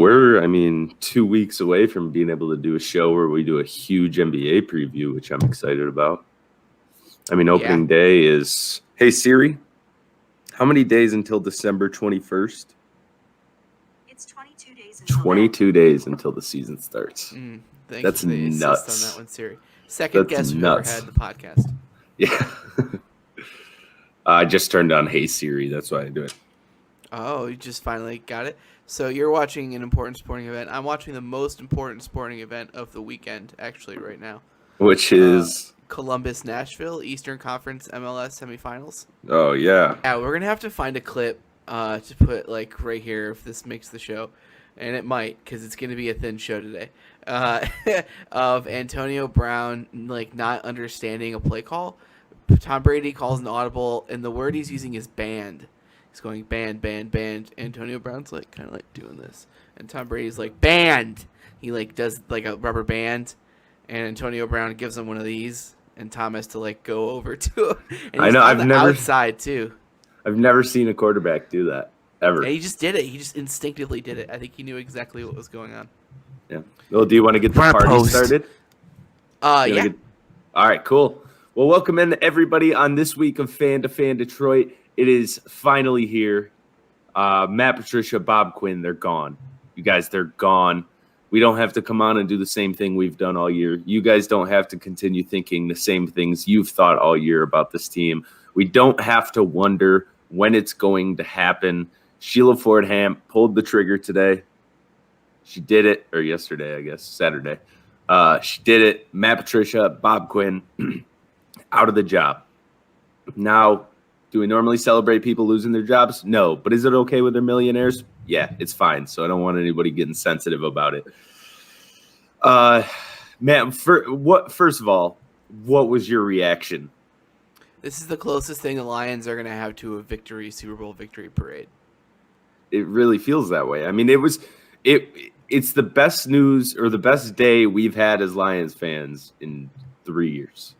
we're, 2 weeks away from being able to do a show where we do a huge NBA preview, which I'm excited about. Opening day is, hey Siri, how many days until December 21st? It's 22 days. 22 days until the season starts. That's nuts. On that one, Siri. That's guess we've nuts. ever had the podcast. Yeah. I just turned on Hey Siri. That's why I do it. Oh, you just finally got it? So you're watching an important sporting event. I'm watching the most important sporting event of the weekend, actually, right now. Which is? Columbus, Nashville, Eastern Conference MLS semifinals. Oh, yeah. Yeah, we're going to have to find a clip to put, right here if this makes the show. And it might, because it's going to be a thin show today. Of Antonio Brown, not understanding a play call. Tom Brady calls an audible, and the word he's using is banned. He's going banned, banned, banned. Antonio Brown's kind of doing this, and Tom Brady's banned. He does a rubber band, and Antonio Brown gives him one of these, and Tom has to go over to him. And he's outside too. I've never seen a quarterback do that ever. And he just did it. He just instinctively did it. I think he knew exactly what was going on. Yeah. Well, do you want to get the party started? Yeah. All right, cool. Well, welcome in everybody on this week of Fan2Fan Detroit. It is finally here. Matt, Patricia, Bob, Quinn, they're gone. You guys, they're gone. We don't have to come on and do the same thing we've done all year. You guys don't have to continue thinking the same things you've thought all year about this team. We don't have to wonder when it's going to happen. Sheila Fordham pulled the trigger today. She did it, or yesterday, I guess, Saturday. She did it. Matt, Patricia, Bob, Quinn, out of the job. Now, do we normally celebrate people losing their jobs? No. But is it okay with their millionaires? Yeah, it's fine. So I don't want anybody getting sensitive about it. Matt, first of all, what was your reaction? This is the closest thing the Lions are going to have to a Super Bowl victory parade. It really feels that way. It's the best news or the best day we've had as Lions fans in 3 years.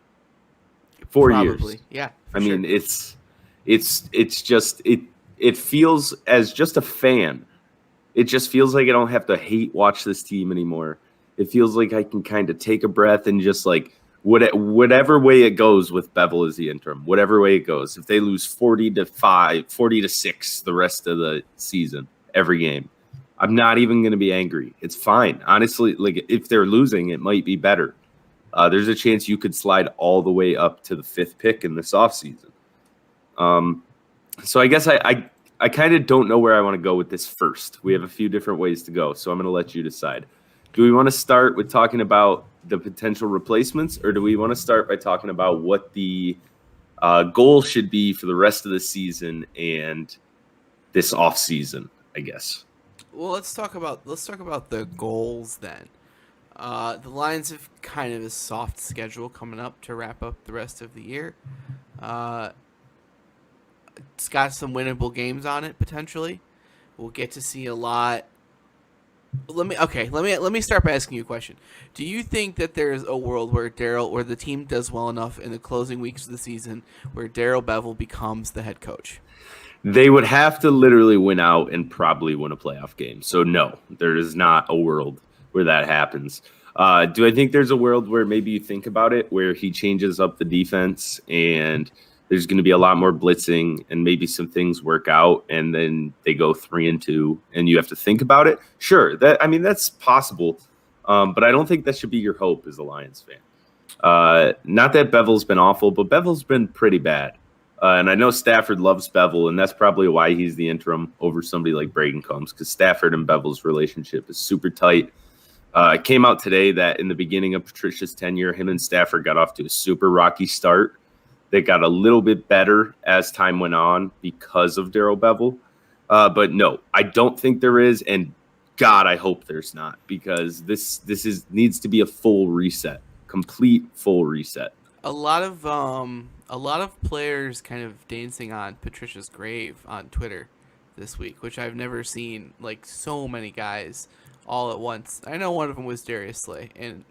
4 years. Probably, yeah. It's just it feels, as just a fan, it just feels like I don't have to hate watch this team anymore. It feels like I can kind of take a breath and just whatever way it goes with Bevel as the interim, whatever way it goes. If they lose 40-5, 40-6 the rest of the season, every game, I'm not even going to be angry. It's fine. Honestly, if they're losing, it might be better. There's a chance you could slide all the way up to the 5th pick in this offseason. So I guess I kind of don't know where I want to go with this first. We have a few different ways to go, so I'm going to let you decide. Do we want to start with talking about the potential replacements, or do we want to start by talking about what the goal should be for the rest of the season and this offseason, I guess? Well, let's talk about the goals then. The Lions have kind of a soft schedule coming up to wrap up the rest of the year. It's got some winnable games on it potentially. We'll get to see a lot. Let me start by asking you a question. Do you think that there's a world where the team does well enough in the closing weeks of the season where Darrell Bevel becomes the head coach? They would have to literally win out and probably win a playoff game. So no, there is not a world where that happens. Do I think there's a world where maybe you think about it, where he changes up the defense and there's going to be a lot more blitzing and maybe some things work out and then they go 3-2 and you have to think about it? Sure. That's possible. But I don't think that should be your hope as a Lions fan. Not that Bevel's been awful, but Bevel's been pretty bad. And I know Stafford loves Bevel, and that's probably why he's the interim over somebody like Braden Combs, because Stafford and Bevel's relationship is super tight. It came out today that in the beginning of Patricia's tenure, him and Stafford got off to a super rocky start. They got a little bit better as time went on because of Darrell Bevel. But no, I don't think there is, and God, I hope there's not, because this needs to be a full reset, complete full reset. A lot of players kind of dancing on Patricia's grave on Twitter this week, which I've never seen, so many guys all at once. I know one of them was Darius Slay, and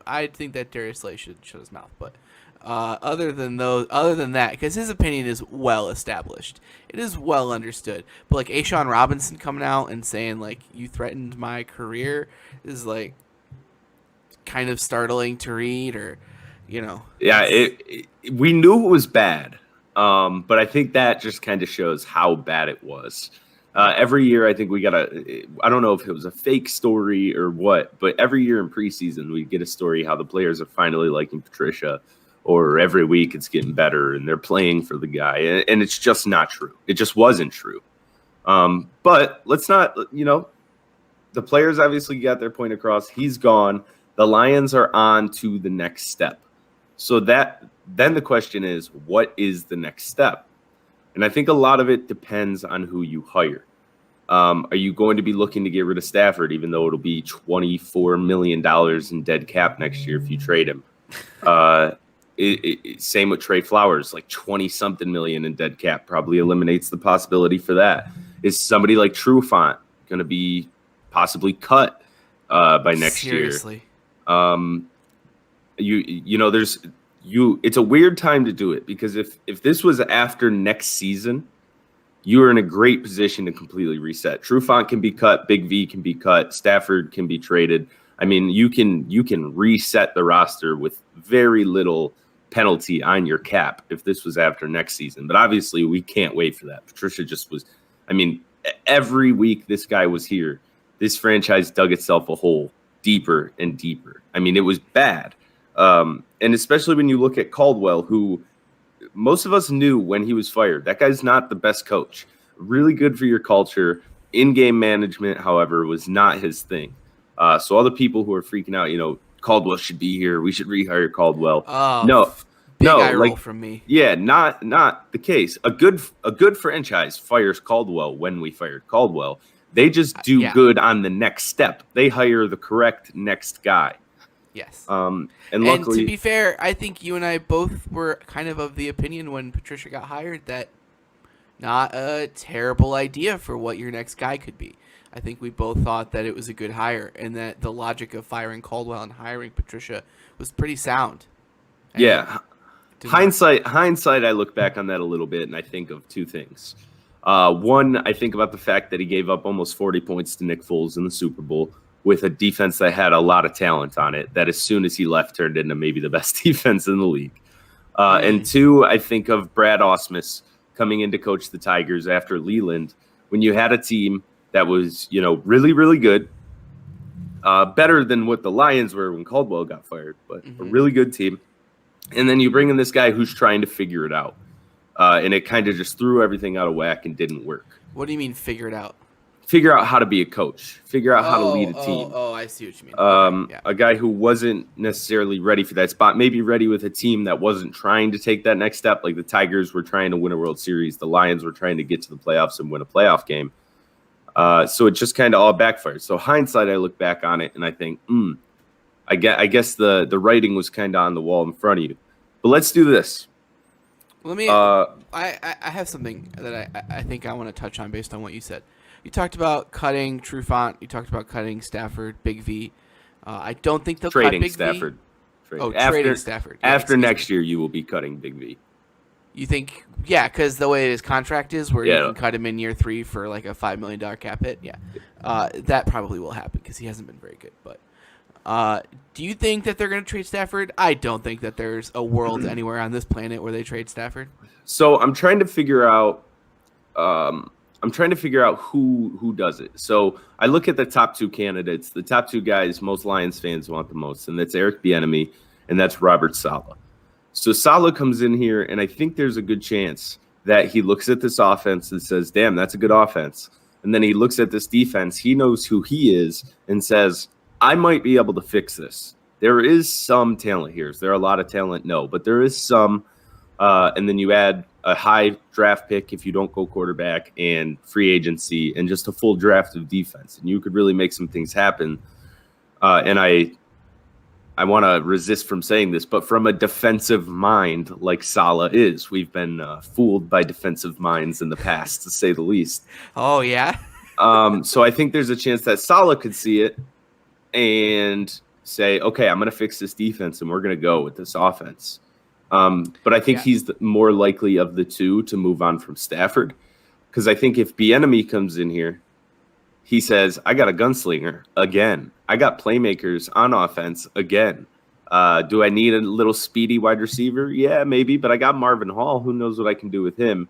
I think that Darius Slay should shut his mouth. But other than that, because his opinion is well established, it is well understood. But like Ashawn Robinson coming out and saying like you threatened my career is like kind of startling to read, or Yeah, we knew it was bad, but I think that just kind of shows how bad it was. Every year, I think we got I don't know if it was a fake story or what, but every year in preseason, we get a story how the players are finally liking Patricia, or every week it's getting better and they're playing for the guy. And it's just not true. It just wasn't true. But let's not, the players obviously got their point across. He's gone. The Lions are on to the next step. So then the question is, what is the next step? And I think a lot of it depends on who you hire. Are you going to be looking to get rid of Stafford, even though it'll be $24 million in dead cap next year if you trade him? Same with Trey Flowers, like 20-something million in dead cap probably eliminates the possibility for that. Is somebody like Trufant going to be possibly cut by next Seriously. year? It's a weird time to do it, because if this was after next season, you are in a great position to completely reset. Trufant can be cut, Big V can be cut, Stafford can be traded. I mean, you can reset the roster with very little penalty on your cap if this was after next season. But obviously, we can't wait for that. Patricia just was. I mean, every week this guy was here, this franchise dug itself a hole deeper and deeper. I mean, it was bad. And especially when you look at Caldwell, who most of us knew when he was fired, that guy's not the best coach. Really good for your culture. In-game management, however, was not his thing. So all the people who are freaking out, Caldwell should be here. We should rehire Caldwell. No, eye roll from me. Yeah, not the case. A good franchise fires Caldwell when we fired Caldwell. They just do good on the next step. They hire the correct next guy. Yes. And luckily, to be fair, I think you and I both were kind of the opinion when Patricia got hired that not a terrible idea for what your next guy could be. I think we both thought that it was a good hire, and that the logic of firing Caldwell and hiring Patricia was pretty sound. And yeah. Hindsight, I look back on that a little bit, and I think of two things. One, I think about the fact that he gave up almost 40 points to Nick Foles in the Super Bowl with a defense that had a lot of talent on it, that as soon as he left turned into maybe the best defense in the league. And two, I think of Brad Ausmus coming in to coach the Tigers after Leland, when you had a team that was, really, really good, better than what the Lions were when Caldwell got fired, but a really good team. And then you bring in this guy who's trying to figure it out. And it kind of just threw everything out of whack and didn't work. What do you mean figure it out? Figure out how to be a coach. Figure out how to lead a team. Oh, I see what you mean. A guy who wasn't necessarily ready for that spot, maybe ready with a team that wasn't trying to take that next step. Like the Tigers were trying to win a World Series. The Lions were trying to get to the playoffs and win a playoff game. So it just kind of all backfired. So hindsight, I look back on it and I think, I guess the writing was kind of on the wall in front of you. But let's do this. Let me. I have something that I think I want to touch on based on what you said. You talked about cutting Trufant. You talked about cutting Stafford, Big V. I don't think they'll cut Big Stafford. V. Trading Stafford. Yeah, after next year, you will be cutting Big V. You think? Yeah, because the way his contract is, where you can cut him in year 3 for like a $5 million cap hit. Yeah, that probably will happen because he hasn't been very good. But do you think that they're going to trade Stafford? I don't think that there's a world anywhere on this planet where they trade Stafford. So I'm trying to figure out. Who does it. So I look at the top 2 candidates, the top 2 guys most Lions fans want the most, and that's Eric Bieniemy and that's Robert Saleh. So Saleh comes in here, and I think there's a good chance that he looks at this offense and says, damn, that's a good offense. And then he looks at this defense. He knows who he is and says, I might be able to fix this. There is some talent here. Is there a lot of talent? No, but there is some. And then you add a high draft pick if you don't go quarterback, and free agency, and just a full draft of defense. And you could really make some things happen. And I want to resist from saying this, but from a defensive mind like Saleh is, we've been fooled by defensive minds in the past, to say the least. Oh, yeah? So I think there's a chance that Saleh could see it and say, okay, I'm going to fix this defense and we're going to go with this offense. But I think he's more likely of the two to move on from Stafford, because I think if Bieniemy comes in here, he says, I got a gunslinger again. I got playmakers on offense again. Do I need a little speedy wide receiver? Yeah, maybe, but I got Marvin Hall. Who knows what I can do with him?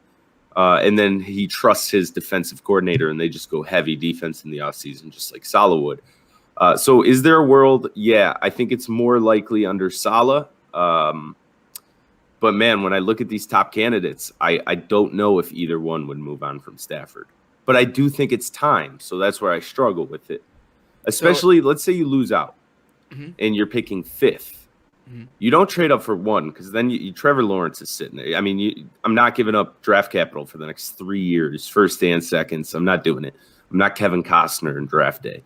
And then he trusts his defensive coordinator, and they just go heavy defense in the offseason, just like Saleh would. So is there a world? Yeah, I think it's more likely under Saleh. But, man, when I look at these top candidates, I don't know if either one would move on from Stafford. But I do think it's time, so that's where I struggle with it. Especially, let's say you lose out, and you're picking 5th. You don't trade up for 1, because then Trevor Lawrence is sitting there. I mean, I'm not giving up draft capital for the next 3 years, first and seconds. I'm not doing it. I'm not Kevin Costner in draft day.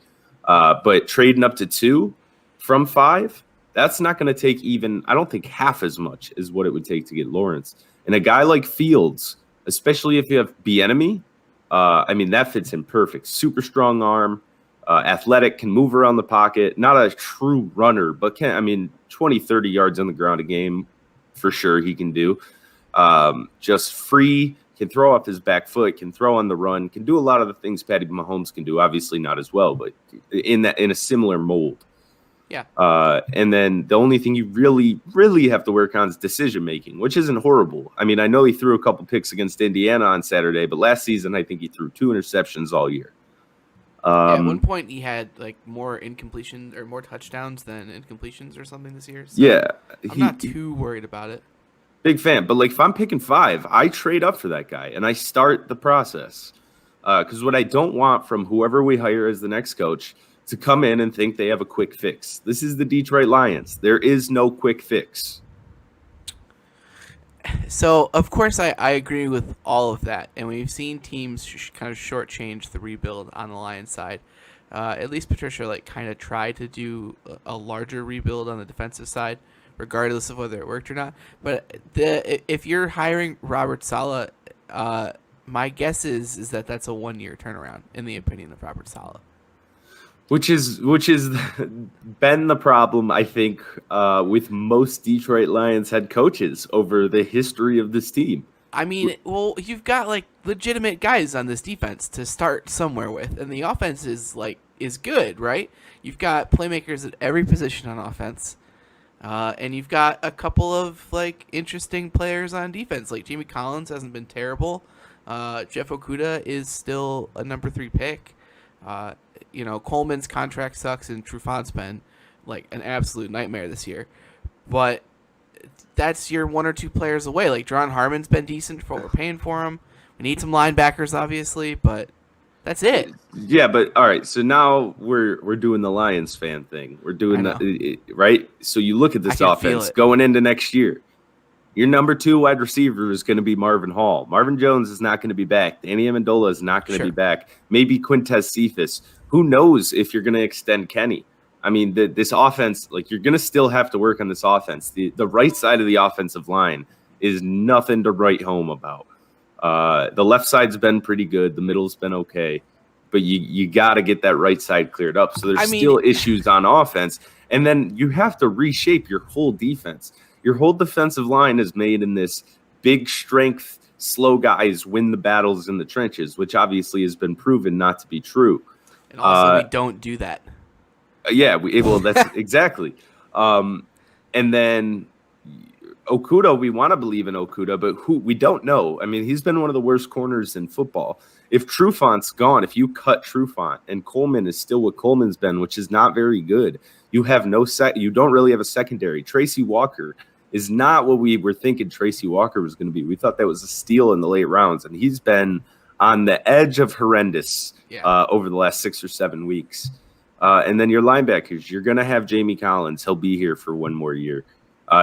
But trading up to 2 from 5, that's not going to take even, I don't think, half as much as what it would take to get Lawrence. And a guy like Fields, especially if you have Bieniemy, I mean, that fits him perfect. Super strong arm, athletic, can move around the pocket. Not a true runner, but 20, 30 yards on the ground a game for sure he can do. Just free, can throw off his back foot, can throw on the run, can do a lot of the things Patty Mahomes can do. Obviously not as well, but in a similar mold. Yeah. And then the only thing you really, really have to work on is decision making, which isn't horrible. I mean, I know he threw a couple picks against Indiana on Saturday, but last season I think he threw 2 interceptions all year. At one point he had like more incompletions or more touchdowns than incompletions or something this year. So yeah. I'm not too worried about it. Big fan. But like if I'm picking 5, I trade up for that guy and I start the process. Because what I don't want from whoever we hire as the next coach to come in and think they have a quick fix. This is the Detroit Lions. There is no quick fix. So, of course, I agree with all of that. And we've seen teams kind of shortchange the rebuild on the Lions side. At least Patricia kind of tried to do a larger rebuild on the defensive side, regardless of whether it worked or not. But if you're hiring Robert Saleh, my guess is that that's a 1-year turnaround, in the opinion of Robert Saleh. Which is been the problem, I think, with most Detroit Lions head coaches over the history of this team. I mean, well, you've got legitimate guys on this defense to start somewhere with, and the offense is good, right? You've got playmakers at every position on offense, and you've got a couple of interesting players on defense. Like Jamie Collins hasn't been terrible. Jeff Okudah is still a number 3 pick. Coleman's contract sucks, and Trufant's been an absolute nightmare this year. But that's your 1 or 2 players away. Jaron Harmon's been decent for what we're paying for him. We need some linebackers, obviously, but that's it. Yeah, but all right. So now we're doing the Lions fan thing. We're doing right. So you look at this offense going into next year. Your number 2 wide receiver is going to be Marvin Hall. Marvin Jones is not going to be back. Danny Amendola is not going to be back. Maybe Quintez Cephas. Who knows if you're going to extend Kenny? I mean, this offense, you're going to still have to work on this offense. The right side of the offensive line is nothing to write home about. The left side's been pretty good. The middle's been okay. But you got to get that right side cleared up. So there's still issues on offense. And then you have to reshape your whole defense. Your whole defensive line is made in this big strength, slow guys win the battles in the trenches, which obviously has been proven not to be true. And also, we don't do that. Yeah, that's exactly. And then Okudah, we want to believe in Okudah, but we don't know. I mean, he's been one of the worst corners in football. If Trufant's gone, if you cut Trufant and Coleman is still what Coleman's been, which is not very good, you have you don't really have a secondary. Tracy Walker is not what we were thinking Tracy Walker was going to be. We thought that was a steal in the late rounds, and he's been on the edge of horrendous over the last 6 or 7 weeks. And then your linebackers, you're going to have Jamie Collins. He'll be here for 1 more year.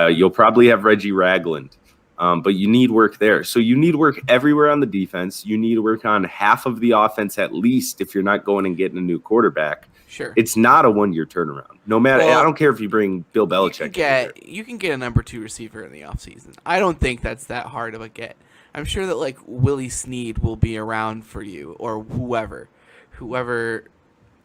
You'll probably have Reggie Ragland, but you need work there. So you need work everywhere on the defense. You need to work on half of the offense at least if you're not going and getting a new quarterback. Sure. It's not a 1-year turnaround. No matter, I don't care if you bring Bill Belichick. You can get a number 2 receiver in the offseason. I don't think that's that hard of a get. I'm sure that Willie Snead will be around for you, or whoever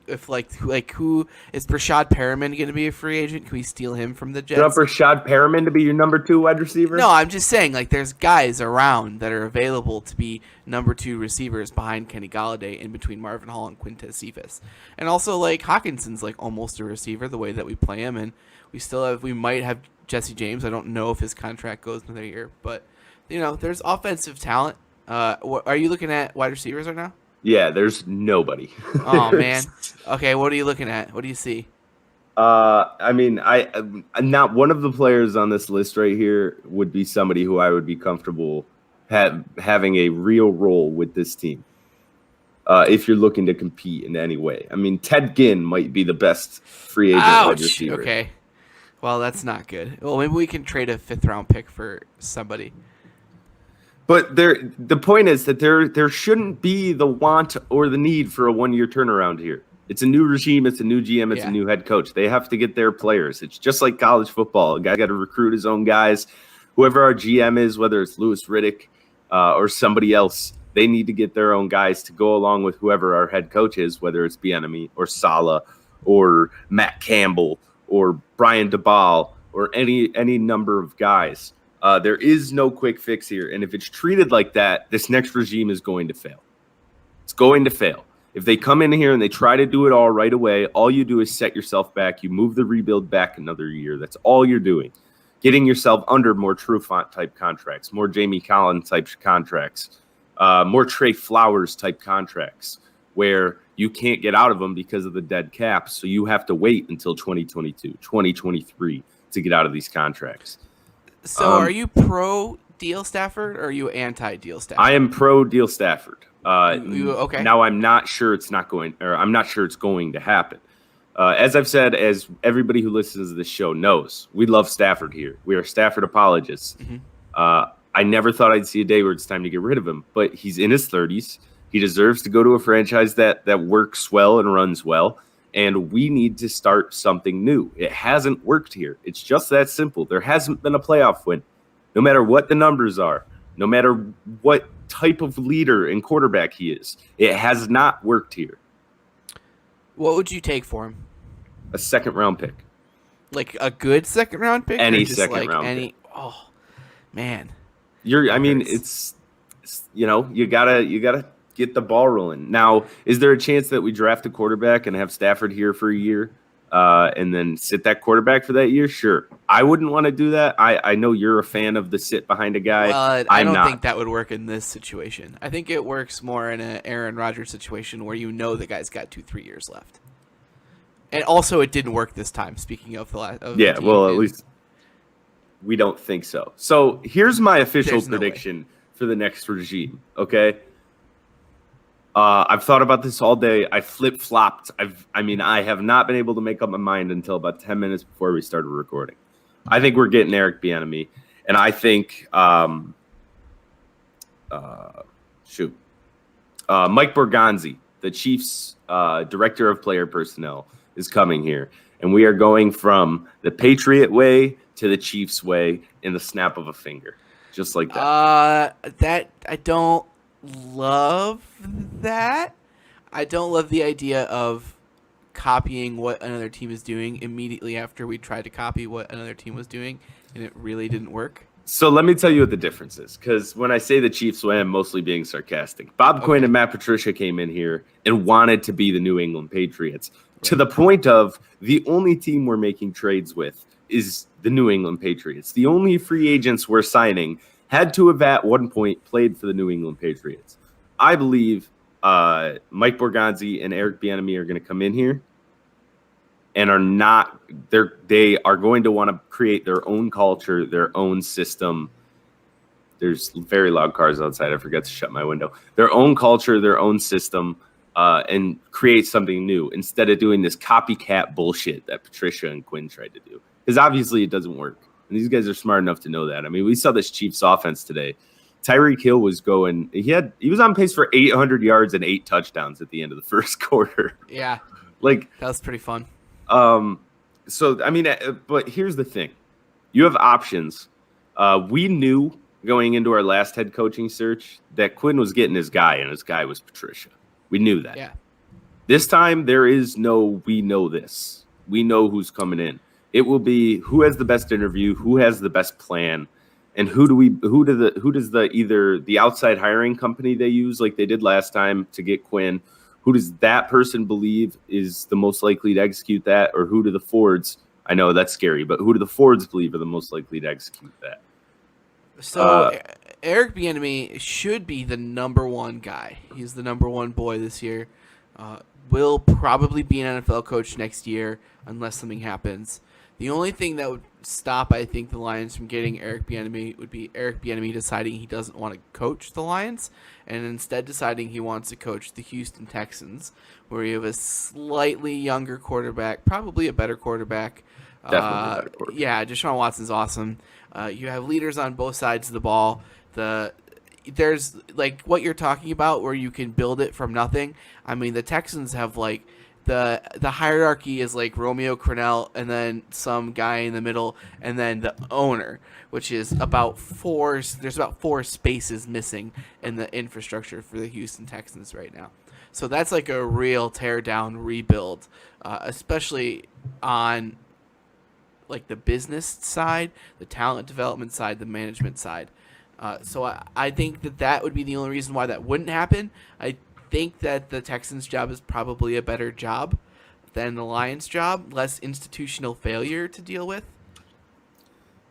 if who is Rashad Perriman going to be a free agent? Can we steal him from the Jets? Put up Rashad Perriman to be your number 2 wide receiver? No, I'm just saying, like, there's guys around that are available to be number 2 receivers behind Kenny Golladay, in between Marvin Hall and Quintez Cephas. And also, like, Hawkinson's, like, almost a receiver the way that we play him, and we might have Jesse James. I don't know if his contract goes another year, but, you know, there's offensive talent. Are you looking at wide receivers right now? Yeah, there's nobody. Oh, man. Okay, what are you looking at? What do you see? I mean, I'm not one of the players on this list right here would be somebody who I would be comfortable having a real role with this team. If you're looking to compete in any way. I mean, Ted Ginn might be the best free agent wide receiver. Okay. Well, that's not good. Well, maybe we can trade a 5th-round pick for somebody. But the point is that there shouldn't be the want or the need for a 1-year turnaround here. It's a new regime. It's a new GM. It's a new head coach. They have to get their players. It's just like college football. A guy got to recruit his own guys. Whoever our GM is, whether it's Louis Riddick or somebody else, they need to get their own guys to go along with whoever our head coach is, whether it's Bieniemy or Saleh or Matt Campbell or Brian DeBall or any number of guys. There is no quick fix here. And if it's treated like that, this next regime is going to fail. It's going to fail. If they come in here and they try to do it all right away, all you do is set yourself back. You move the rebuild back another year. That's all you're doing. Getting yourself under more Trufant type contracts, more Jamie Collins type contracts, more Trey Flowers type contracts, where you can't get out of them because of the dead cap. So you have to wait until 2022, 2023 to get out of these contracts. So are you pro Deal Stafford or are you anti Deal Stafford? I am pro Deal Stafford. Okay. Now I'm not sure it's going to happen. As I've said, as everybody who listens to this show knows, we love Stafford here. We are Stafford apologists. Mm-hmm. I never thought I'd see a day where it's time to get rid of him, but he's in his 30s. He deserves to go to a franchise that works well and runs well. And we need to start something new. It hasn't worked here. It's just that simple. There hasn't been a playoff win. No matter what the numbers are, no matter what type of leader and quarterback he is, it has not worked here. What would you take for him? A 2nd-round pick. Like a good 2nd-round pick? Any 2nd-round pick. Oh, man. It's you gotta get the ball rolling. Now, is there a chance that we draft a quarterback and have Stafford here for a year and then sit that quarterback for that year? Sure. I wouldn't want to do that. I know you're a fan of the sit behind a guy. I don't think that would work in this situation. I think it works more in an Aaron Rodgers situation where the guy's got 2-3 years left. And also, it didn't work this time, speaking of the last. At least we don't think so. So here's my official prediction for the next regime, okay? I've thought about this all day. I flip-flopped. I have not been able to make up my mind until about 10 minutes before we started recording. I think we're getting Eric Bieniemy, and I think Mike Borgonzi, the Chiefs' director of player personnel, is coming here, and we are going from the Patriot way to the Chiefs way in the snap of a finger, just like that. That I don't love that. I don't love the idea of copying what another team is doing immediately after we tried to copy what another team was doing, and it really didn't work. So let me tell you what the difference is, because when I say the Chiefs way, I'm mostly being sarcastic. Bob Quinn and Matt Patricia came in here and wanted to be the New England Patriots, to the point of the only team we're making trades with is the New England Patriots. The only free agents we're signing had to have at one point played for the New England Patriots. I believe Mike Borgonzi and Eric Bieniemy are going to come in here and they are going to want to create their own culture, their own system. There's very loud cars outside. I forgot to shut my window. Their own culture, their own system, and create something new instead of doing this copycat bullshit that Patricia and Quinn tried to do. Because obviously it doesn't work. And these guys are smart enough to know that. I mean, we saw this Chiefs offense today. Tyreek Hill was going. He was on pace for 800 yards and 8 touchdowns at the end of the first quarter. Yeah, that was pretty fun. So I mean, but here's the thing: you have options. We knew going into our last head coaching search that Quinn was getting his guy, and his guy was Patricia. We knew that. Yeah. This time there is no we know this. We know who's coming in. It will be who has the best interview, who has the best plan, and who does the either the outside hiring company they use like they did last time to get Quinn, who does that person believe is the most likely to execute that, or who do the Fords? I know that's scary, but who do the Fords believe are the most likely to execute that? So Eric Bieniemy should be the number one guy. He's the number one boy this year. Will probably be an NFL coach next year unless something happens. The only thing that would stop, I think, the Lions from getting Eric Bieniemy would be Eric Bieniemy deciding he doesn't want to coach the Lions and instead deciding he wants to coach the Houston Texans, where you have a slightly younger quarterback, probably a better quarterback. Definitely a better quarterback. Yeah, Deshaun Watson's awesome. You have leaders on both sides of the ball. There's like what you're talking about where you can build it from nothing. I mean, the Texans have like the hierarchy is like Romeo Crennel and then some guy in the middle and then the owner, which is there's about 4 spaces missing in the infrastructure for the Houston Texans right now. So that's like a real tear down rebuild, especially on like the business side, the talent development side, the management side. So I think that would be the only reason why that wouldn't happen. I think that the Texans' job is probably a better job than the Lions' job, less institutional failure to deal with.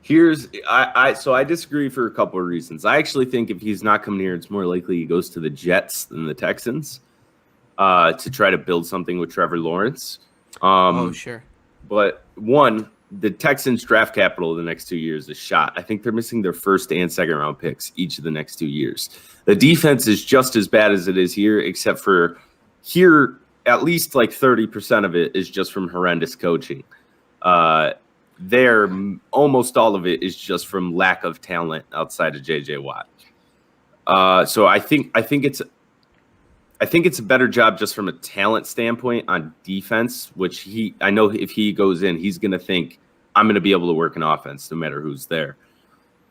So I disagree for a couple of reasons. I actually think if he's not coming here, it's more likely he goes to the Jets than the Texans to try to build something with Trevor Lawrence. Sure. But one, the Texans draft capital the next 2 years is shot. I think they're missing their first and second round picks each of the next 2 years. The defense is just as bad as it is here, except for here, at least like 30% of it is just from horrendous coaching. There, almost all of it is just from lack of talent outside of JJ Watt. So I think it's a better job just from a talent standpoint on defense, which I know if he goes in, he's going to think I'm going to be able to work an offense no matter who's there.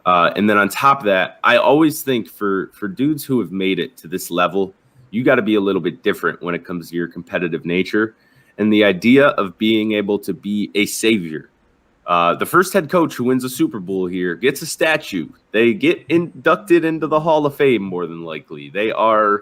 And then on top of that, I always think for dudes who have made it to this level, you got to be a little bit different when it comes to your competitive nature and the idea of being able to be a savior. The first head coach who wins a Super Bowl here gets a statue. They get inducted into the Hall of Fame more than likely. They are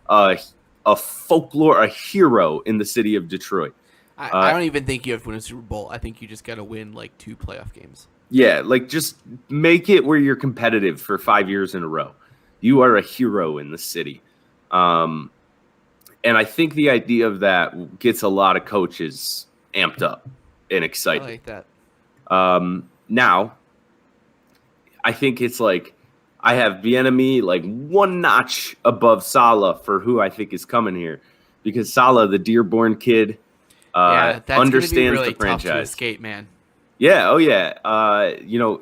a folklore, a hero in the city of Detroit. I don't even think you have to win a Super Bowl. I think you just got to win like 2 playoff games. Yeah, like just make it where you're competitive for 5 years in a row. You are a hero in the city. And I think the idea of that gets a lot of coaches amped up and excited. I like that. Now, I think it's like I have Bieniemy like one notch above Saleh for who I think is coming here, because Saleh, the Dearborn kid, that's understands really the franchise. tough to escape, man. Yeah, oh yeah.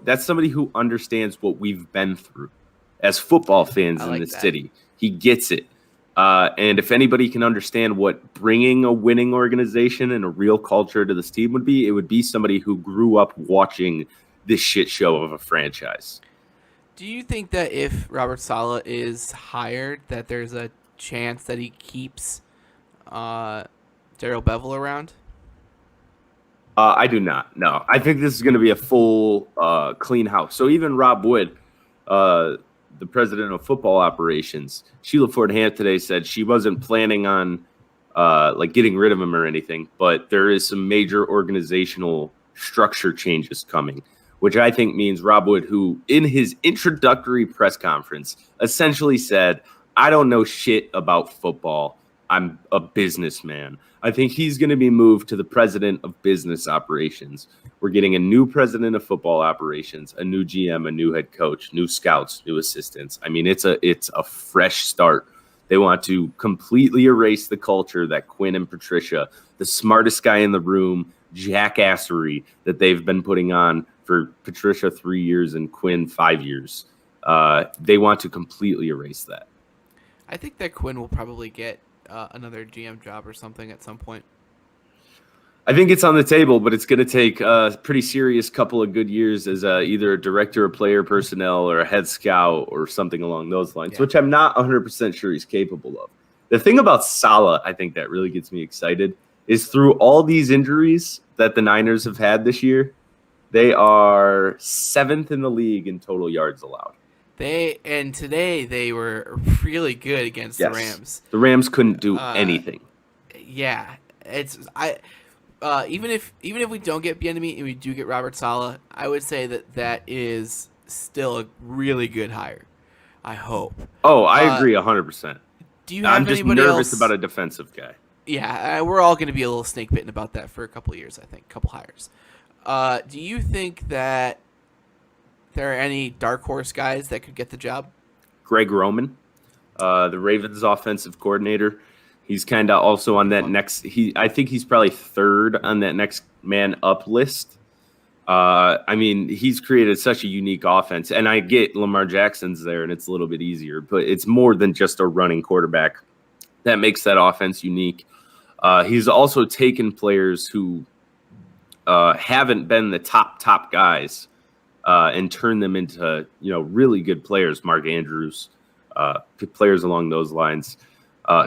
That's somebody who understands what we've been through as football fans in this city. He gets it. And if anybody can understand what bringing a winning organization and a real culture to this team would be, it would be somebody who grew up watching this shit show of a franchise. Do you think that if Robert Saleh is hired, that there's a chance that he keeps Darrell Bevell around? I do not. No, I think this is going to be a full clean house. So even Rob Wood, the president of football operations, Sheila Ford Hamp today said she wasn't planning on getting rid of him or anything, but there is some major organizational structure changes coming, which I think means Rob Wood, who in his introductory press conference essentially said, I don't know shit about football. I'm a businessman. I think he's going to be moved to the president of business operations. We're getting a new president of football operations, a new GM, a new head coach, new scouts, new assistants. I mean, it's a fresh start. They want to completely erase the culture that Quinn and Patricia, the smartest guy in the room, jackassery that they've been putting on for Patricia 3 years and Quinn 5 years. They want to completely erase that. I think that Quinn will probably get another GM job or something at some point. I think it's on the table, but it's going to take a pretty serious couple of good years as either a director of player personnel or a head scout or something along those lines, which I'm not 100% sure he's capable of. The thing about Saleh, I think that really gets me excited, is through all these injuries that the Niners have had this year, they are 7th in the league in total yards allowed. Today they were really good against the Rams. The Rams couldn't do anything. Yeah, even if we don't get Bieniemy and we do get Robert Saleh, I would say that is still a really good hire. I hope. Oh, I agree 100%. Do you have I'm just anybody nervous else? about a defensive guy. Yeah, we're all going to be a little snake bitten about that for a couple of years, I think. A couple hires. Do you think that there are any dark horse guys that could get the job? Greg Roman, the Ravens offensive coordinator. He's kind of also on that next. I think he's probably 3rd on that next man up list. I mean, he's created such a unique offense, and I get Lamar Jackson's there, and it's a little bit easier, but it's more than just a running quarterback that makes that offense unique. He's also taken players who haven't been the top guys and turned them into really good players. Mark Andrews, players along those lines.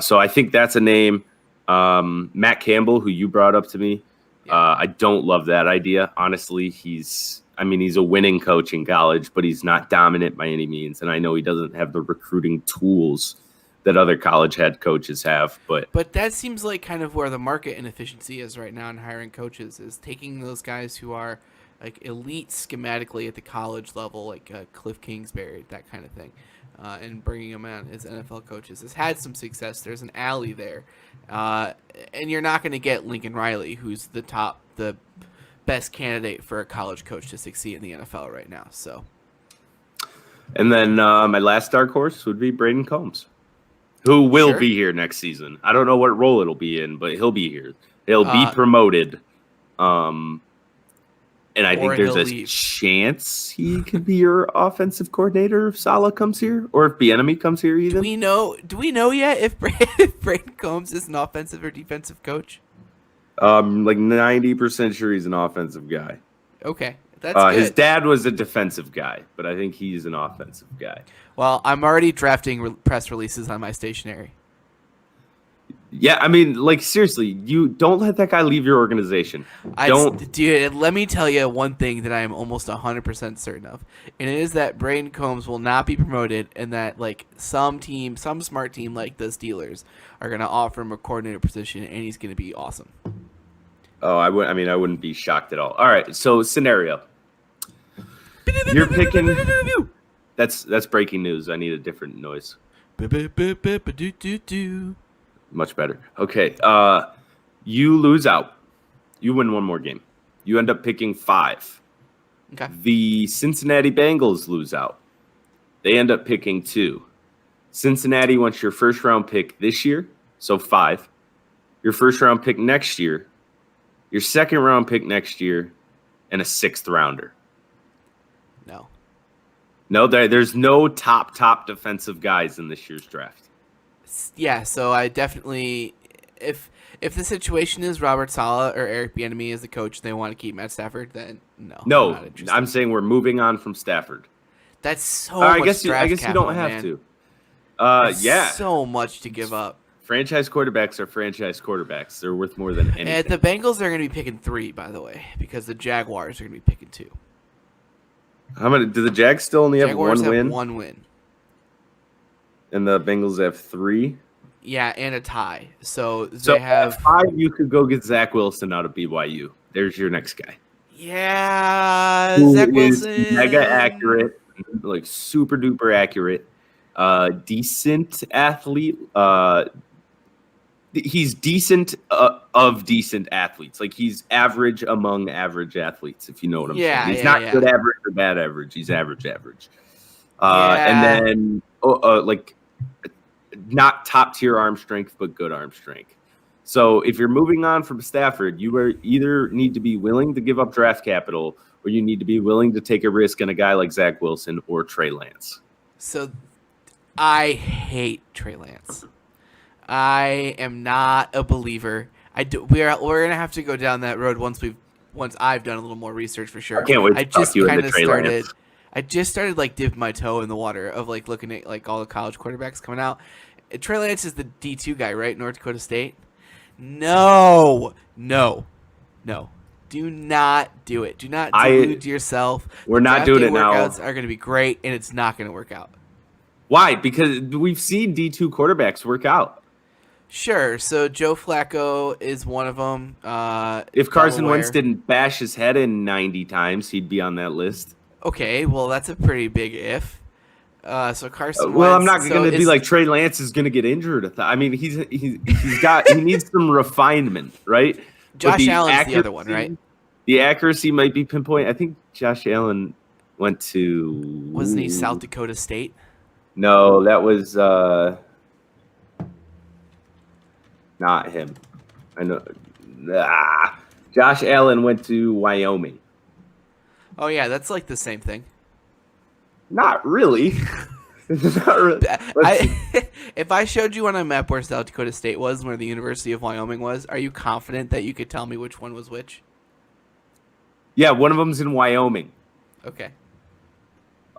So I think that's a name. Matt Campbell, who you brought up to me. I don't love that idea. Honestly, he's a winning coach in college, but he's not dominant by any means. And I know he doesn't have the recruiting tools that other college head coaches have. But that seems like kind of where the market inefficiency is right now in hiring coaches, is taking those guys who are like elite schematically at the college level, like Cliff Kingsbury, that kind of thing, and bringing them in as NFL coaches. Has had some success. There's an alley there. And you're not going to get Lincoln Riley, who's the best candidate for a college coach to succeed in the NFL right now. So, and then my last dark horse would be Braden Combs, who will be here next season. I don't know what role it'll be in, but he'll be here. He'll be promoted. And I think there's a chance he could be your offensive coordinator if Saleh comes here, or if Bieniemy comes here even. Do we know yet if Braden Combs is an offensive or defensive coach? Like 90% sure he's an offensive guy. Okay, that's good. His dad was a defensive guy, but I think he's an offensive guy. Well, I'm already drafting press releases on my stationery. Yeah, I mean, like, seriously, you don't let that guy leave your organization. Dude, let me tell you one thing that I am almost 100% certain of, and it is that Braden Combs will not be promoted, and that, like, some smart team like the Steelers are going to offer him a coordinator position, and he's going to be awesome. Oh, I wouldn't be shocked at all. All right, so scenario. You're picking... That's breaking news. I need a different noise. Much better. Okay. You lose out. You win one more game. You end up picking 5. Okay. The Cincinnati Bengals lose out. They end up picking 2. Cincinnati wants your first round pick this year, so 5. Your first round pick next year, your second round pick next year, and a 6th rounder. No, there's no top defensive guys in this year's draft. Yeah, so I definitely, if the situation is Robert Saleh or Eric Bieniemy as the coach, they want to keep Matt Stafford, then no, I'm saying we're moving on from Stafford. That's so much. I guess you don't have to. Yeah, so much to give up. Franchise quarterbacks are franchise quarterbacks. They're worth more than anything. And the Bengals are going to be picking 3, by the way, because the Jaguars are going to be picking 2. How many? Do the Jags still only have Jaguars one win? Have 1 win. And the Bengals have 3? Yeah, and a tie. So they have at 5, you could go get Zach Wilson out of BYU. There's your next guy. Yeah, Zach Wilson. Is mega accurate, like super duper accurate. Decent athlete. He's decent of decent athletes. Like, he's average among average athletes, if you know what I'm saying. He's not good average or bad average. He's average. And then like, not top tier arm strength, but good arm strength. So if you're moving on from Stafford, you either need to be willing to give up draft capital, or you need to be willing to take a risk on a guy like Zach Wilson or Trey Lance. So I hate Trey Lance. I am not a believer. We're gonna have to go down that road once I've done a little more research for sure. I can't wait to talk you into Trey Lance. I just started like dipping my toe in the water of like looking at like all the college quarterbacks coming out, Trey Lance is the D2 guy, right? North Dakota State. No. Do not do it. Do not delude yourself. We're not doing it now. Workouts are going to be great, and it's not going to work out. Why? Because we've seen D2 quarterbacks work out. Sure. So Joe Flacco is one of them. If Carson Wentz didn't bash his head in 90 times, he'd be on that list. Okay, well, that's a pretty big if. So Carson Wentz. Well, I'm not going to be like Trey Lance is going to get injured. I mean, he needs some refinement, right? Josh Allen's the other one, right? The accuracy might be pinpoint. I think Josh Allen went to... Wasn't he South Dakota State? No, that was not him. I know. Josh Allen went to Wyoming. Oh, yeah, that's like the same thing. Not really. Not really. If I showed you on a map where South Dakota State was and where the University of Wyoming was, are you confident that you could tell me which one was which? Yeah, one of them's in Wyoming. Okay.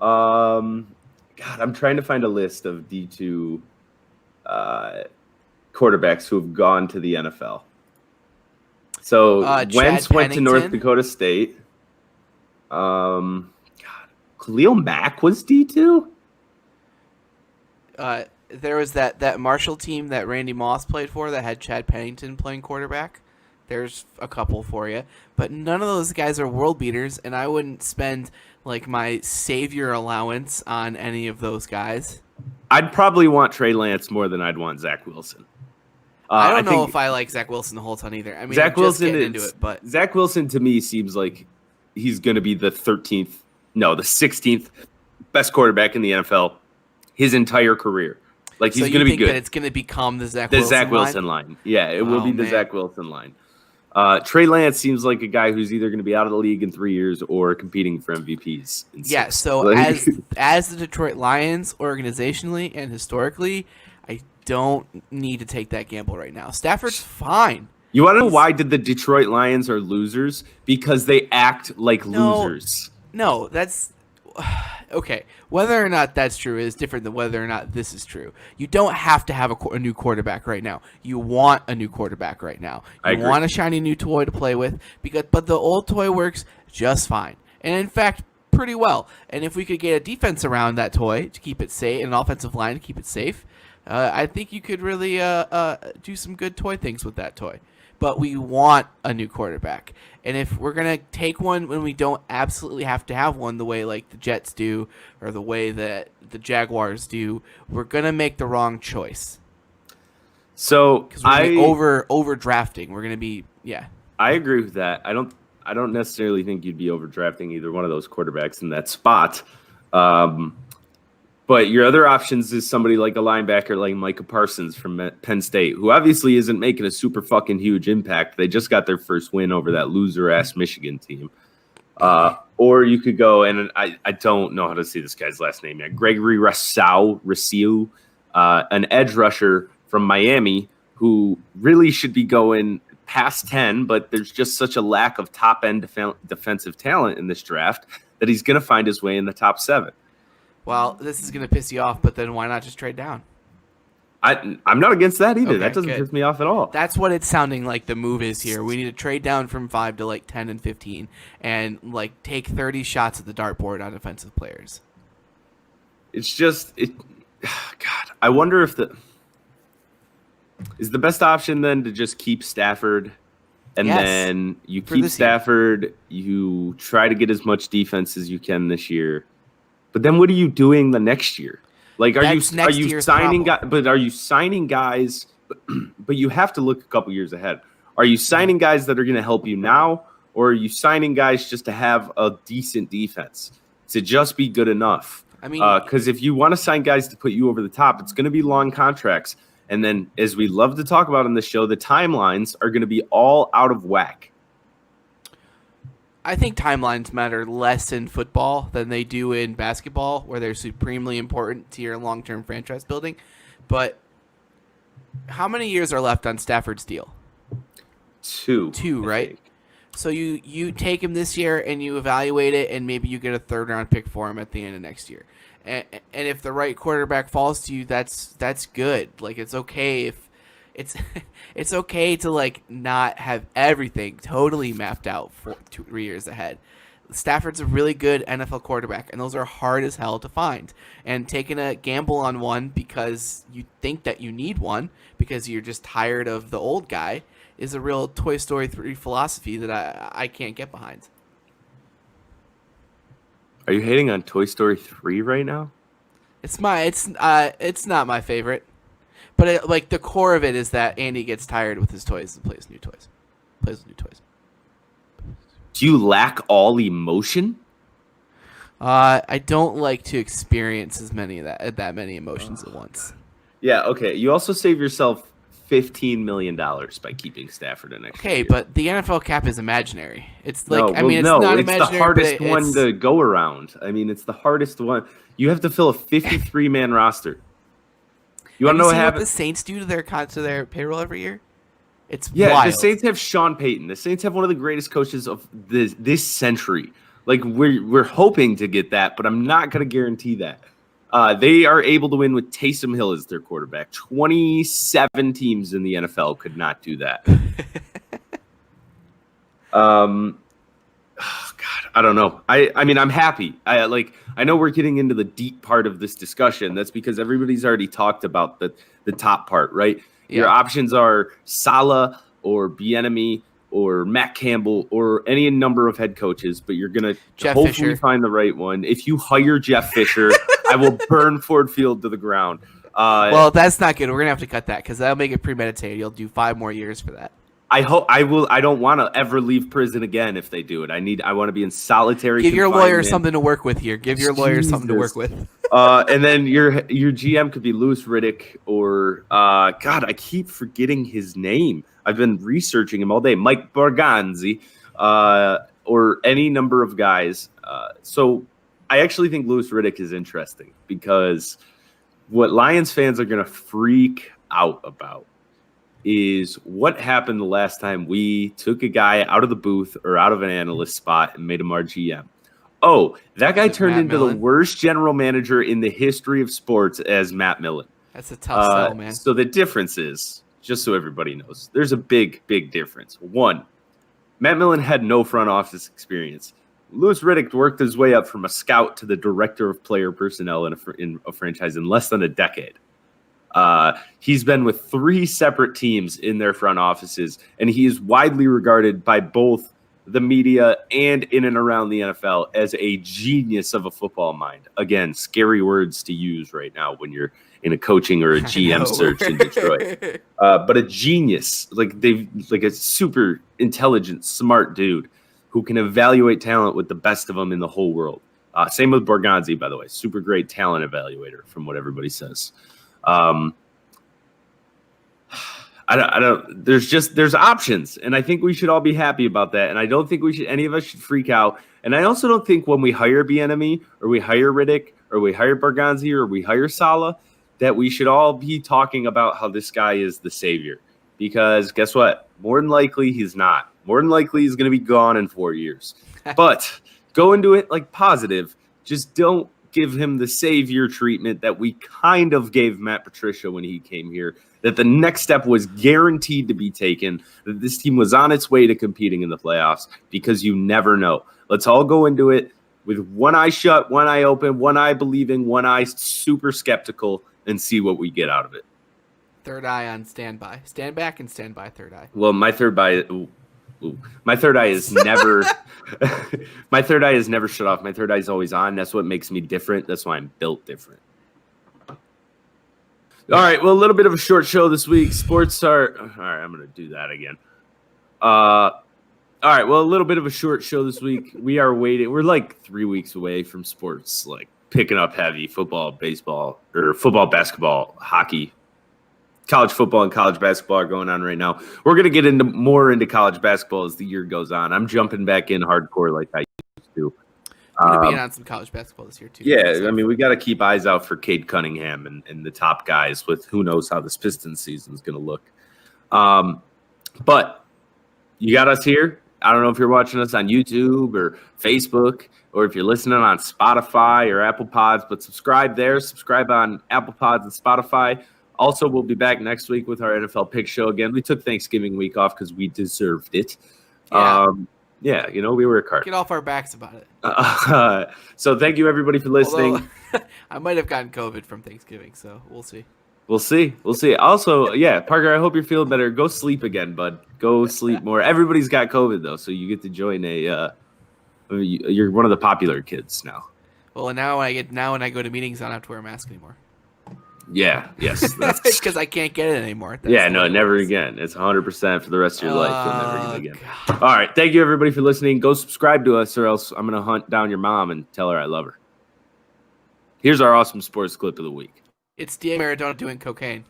God, I'm trying to find a list of D2 quarterbacks who have gone to the NFL. So Wentz went to North Dakota State. God, Khalil Mack was D2? There was that Marshall team that Randy Moss played for that had Chad Pennington playing quarterback. There's a couple for you. But none of those guys are world beaters, and I wouldn't spend like my savior allowance on any of those guys. I'd probably want Trey Lance more than I'd want Zach Wilson. I don't know if I like Zach Wilson a whole ton either. I mean, Zach Wilson into it, but Zach Wilson to me seems like he's going to be the 16th best quarterback in the NFL his entire career. Like he's going to be good. That it's going to become the Zach Wilson line. Yeah, it will be the Zach Wilson line. Trey Lance seems like a guy who's either going to be out of the league in 3 years or competing for MVPs. Yeah, so as the Detroit Lions organizationally and historically, I don't need to take that gamble right now. Stafford's fine. You want to know why did the Detroit Lions are losers? Because they act like losers. No, that's... Okay, whether or not that's true is different than whether or not this is true. You don't have to have a new quarterback right now. You want a new quarterback right now. You want a shiny new toy to play with, but the old toy works just fine. And in fact, pretty well. And if we could get a defense around that toy to keep it safe, and an offensive line to keep it safe, I think you could really do some good toy things with that toy. But we want a new quarterback. And if we're going to take one when we don't absolutely have to have one the way like the Jets do or the way that the Jaguars do, we're going to make the wrong choice. So because we're over drafting. We're going to be, yeah. I agree with that. I don't necessarily think you'd be overdrafting either one of those quarterbacks in that spot. But your other options is somebody like a linebacker like Micah Parsons from Penn State, who obviously isn't making a super fucking huge impact. They just got their first win over that loser-ass Michigan team. Or you could go, and I don't know how to say this guy's last name yet, Gregory Rousseau, an edge rusher from Miami who really should be going past 10, but there's just such a lack of top-end defensive talent in this draft that he's going to find his way in the top 7. Well, this is going to piss you off, but then why not just trade down? I'm not against that either. Okay, that doesn't piss me off at all. That's what it's sounding like the move is here. We need to trade down from 5 to like 10 and 15 and like take 30 shots at the dartboard on offensive players. It's just God, I wonder if is the best option then to just keep Stafford and then you keep Stafford, you try to get as much defense as you can this year. But then what are you doing the next year? Like, are you signing guys? But are you signing guys? But you have to look a couple years ahead. Are you signing guys that are going to help you now, or are you signing guys just to have a decent defense to just be good enough? I mean, because if you want to sign guys to put you over the top, it's going to be long contracts, and then as we love to talk about on this show, the timelines are going to be all out of whack. I think timelines matter less in football than they do in basketball, where they're supremely important to your long-term franchise building. But how many years are left on Stafford's deal? 2. Two, right? So you take him this year and you evaluate it, and maybe you get a 3rd round pick for him at the end of next year. And if the right quarterback falls to you, that's good. Like, it's okay if it's okay to like not have everything totally mapped out for 2-3 years ahead. Stafford's a really good NFL quarterback, and those are hard as hell to find. And taking a gamble on one because you think that you need one because you're just tired of the old guy is a real Toy Story 3 philosophy that I can't get behind. Are you hating on Toy Story 3 right now? It's not my favorite, but like the core of it is that Andy gets tired with his toys and plays with new toys. Do you lack all emotion? I don't like to experience as many that many emotions at once. Yeah, okay. You also save yourself $15 million by keeping Stafford in next year. Okay, but the NFL cap is imaginary. It's like it's not imaginary. It's the hardest one to go around. I mean, it's the hardest one. You have to fill a 53-man roster. You want to know what the Saints do to their payroll every year? It's wild. wild. The Saints have Sean Payton. The Saints have one of the greatest coaches of this century. Like, we're hoping to get that, but I'm not going to guarantee that. They are able to win with Taysom Hill as their quarterback. 27 teams in the NFL could not do that. Oh God, I don't know. I mean, I'm happy. I know we're getting into the deep part of this discussion. That's because everybody's already talked about the top part, right? Yeah. Your options are Saleh or Bieniemy or Matt Campbell or any number of head coaches, but you're going to hopefully find the right one. If you hire Jeff Fisher, I will burn Ford Field to the ground. Well, that's not good. We're going to have to cut that because that'll make it premeditated. You'll do 5 more years for that. I hope I will. I don't want to ever leave prison again if they do it. I want to be in solitary Give your confinement. lawyer something to work with here. Give your lawyer something to work with. And then your GM could be Louis Riddick or God, I keep forgetting his name. I've been researching him all day. Mike Borgonzi, or any number of guys. So I actually think Louis Riddick is interesting because what Lions fans are going to freak out about is what happened the last time we took a guy out of the booth or out of an analyst spot and made him our GM. Oh, that guy turned into the worst general manager in the history of sports as Matt Millen. That's a tough sell, man. So the difference is, just so everybody knows, there's a big, big difference. One, Matt Millen had no front office experience. Louis Riddick worked his way up from a scout to the director of player personnel in a franchise in less than a decade. He's been with 3 separate teams in their front offices, and he is widely regarded by both the media and in and around the NFL as a genius of a football mind. Again, scary words to use right now when you're in a coaching or a GM search in Detroit. But a genius, like a super intelligent, smart dude who can evaluate talent with the best of them in the whole world. Same with Borgonzi, by the way, super great talent evaluator from what everybody says. There's options, and I think we should all be happy about that. And I don't think any of us should freak out. And I also don't think when we hire Bieniemy or we hire Riddick or we hire Borgonzi or we hire Saleh that we should all be talking about how this guy is the savior. Because guess what? More than likely he's not. More than likely he's going to be gone in 4 years. But go into it like positive. Just don't give him the savior treatment that we kind of gave Matt Patricia when he came here, that the next step was guaranteed to be taken, that this team was on its way to competing in the playoffs, because you never know. Let's all go into it with one eye shut, one eye open, one eye believing, one eye super skeptical, and see what we get out of it. Third eye on standby. Stand back and stand by, third eye. Well, my third eye is never my third eye is never shut off. My third eye is always on. That's what makes me different. That's why I'm built different. All right, well, a little bit of a short show this week. Sports are all right. I'm going to do that again. All right, well, a little bit of a short show this week. We are waiting. We're like 3 weeks away from sports, like picking up heavy. Football, baseball, or football, basketball, hockey. College football and college basketball are going on right now. We're going to get more into college basketball as the year goes on. I'm jumping back in hardcore like I used to. I'm going to be in on some college basketball this year, too. Yeah, I mean, we got to keep eyes out for Cade Cunningham and the top guys with who knows how this Pistons season is going to look. But you got us here. I don't know if you're watching us on YouTube or Facebook, or if you're listening on Spotify or Apple Pods, but subscribe there. Subscribe on Apple Pods and Spotify. Also, we'll be back next week with our NFL Pick Show again. We took Thanksgiving week off because we deserved it. Yeah. We work hard. Get off our backs about it. So thank you, everybody, for listening. Although, I might have gotten COVID from Thanksgiving, so we'll see. We'll see. Also, Parker, I hope you're feeling better. Go sleep again, bud. Go sleep more. Everybody's got COVID, though, so you get to join you're one of the popular kids now. Well, when I go to meetings, I don't have to wear a mask anymore. Yeah, yes. Because I can't get it anymore. Never again. It's 100% for the rest of your life. You'll never get it again. God. All right. Thank you, everybody, for listening. Go subscribe to us, or else I'm going to hunt down your mom and tell her I love her. Here's our awesome sports clip of the week. It's Diego Maradona doing cocaine.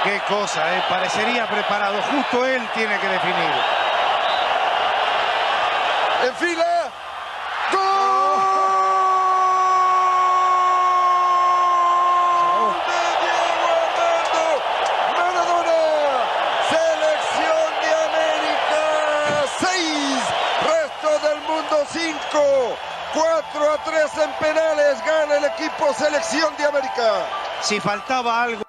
Qué cosa, parecería preparado. Justo él tiene que definir. En fila. ¡Gol! De Diego Armando Maradona. Selección de América 6. Resto del mundo 5. 4-3 en penales. Gana el equipo Selección de América. Si faltaba algo.